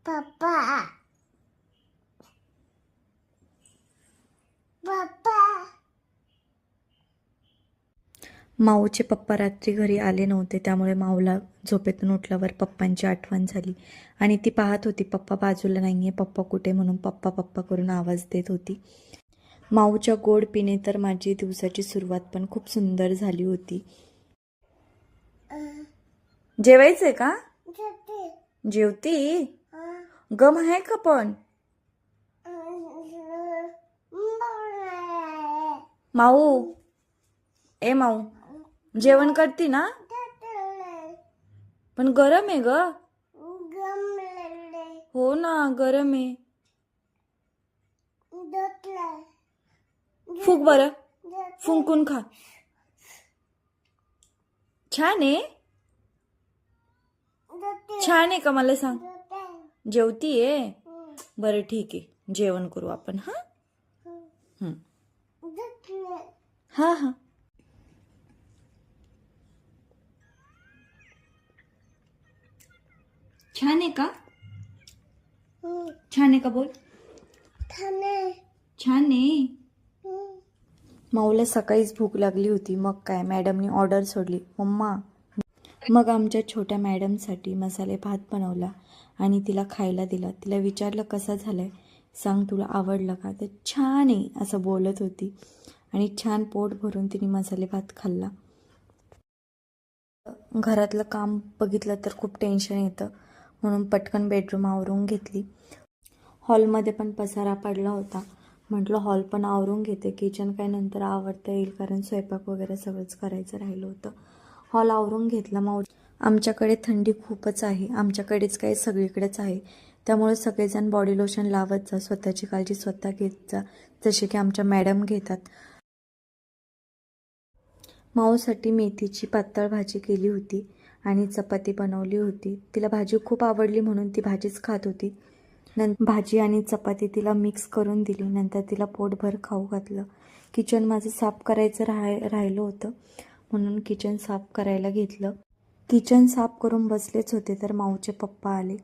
पप्पा पप्पा माऊचे पप्पा रात्री घरी आले नव्हते, त्यामुळे माऊला झोपेतून उठल्यावर पप्पांची आठवण झाली आणि ती पाहत होती पप्पा बाजूला नाहीये, पप्पा कुठे, म्हणून पप्पा पप्पा करून आवाज देत होती. माऊच्या गोड पिणे तर माझी दिवसाची सुरुवात पण खूप सुंदर झाली होती. जेवायचंय का? जेवती? गम आहे का पण? माऊ, ए माऊ, जेवण करती ना? पण गरम आहे ग. हो ना, गरम आहे. फुंक बरं, फुंकून खा. छान आहे. छान आहे का मला सांग. जेवतीये? बरं ठीक आहे, जेवण करू आपण. हा हा हा. छान आहे का? छान आहे का बोल. छान आहे. माऊला सकाळीच भूक लागली होती, मग काय मॅडमनी ऑर्डर सोडली, मम्मा. मग आमच्या छोट्या मॅडमसाठी मसाले भात बनवला आणि तिला खायला दिला. तिला विचारलं कसा झालाय, सांग तुला आवडलं का? तर छान आहे असं बोलत होती आणि छान पोट भरून तिने मसाले भात खाल्ला. घरातलं काम बघितलं तर खूप टेन्शन येतं, म्हणून पटकन बेडरूम आवरून घेतली. हॉलमध्ये पण पसारा पडला होता, म्हटलं हॉल पण आवरून घेते. किचन काय नंतर आवरता येईल, कारण स्वयंपाक वगैरे सगळंच करायचं राहिलं होतं. हॉल आवरून घेतला. आमच्याकडे थंडी खूपच आहे, आमच्याकडेच काय सगळीकडेच आहे, त्यामुळे सगळेजण बॉडी लोशन लावत जा, स्वतःची काळजी स्वतः घेत जा, जसे की आमच्या मॅडम घेतात. माऊसाठी मेथीची पातळ भाजी केली होती आणि चपाती बनवली होती. तिला भाजी खूप आवडली म्हणून ती भाजीच खात होती. नंतर भाजी आणि चपाती तिला मिक्स करून दिली. नंतर तिला पोटभर खाऊ घातलं. किचन माझं साफ करायचं राहिलं होतं, म्हणून किचन साफ करायला घेतलं. किचन साफ करून बसलेच होते तर माऊचे पप्पा आले.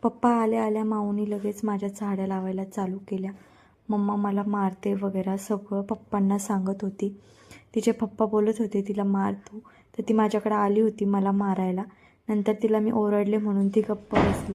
पप्पा आल्या माऊनी लगेच माझ्या झाड्या लावायला चालू केल्या. मम्मा मला मारते वगैरे सगळं पप्पांना सांगत होती. तिचे पप्पा बोलत होते तिला मार तू, तर ती माझ्याकडे आली होती मला मारायला. नंतर तिला मी ओरडले म्हणून ती गप्प बसली.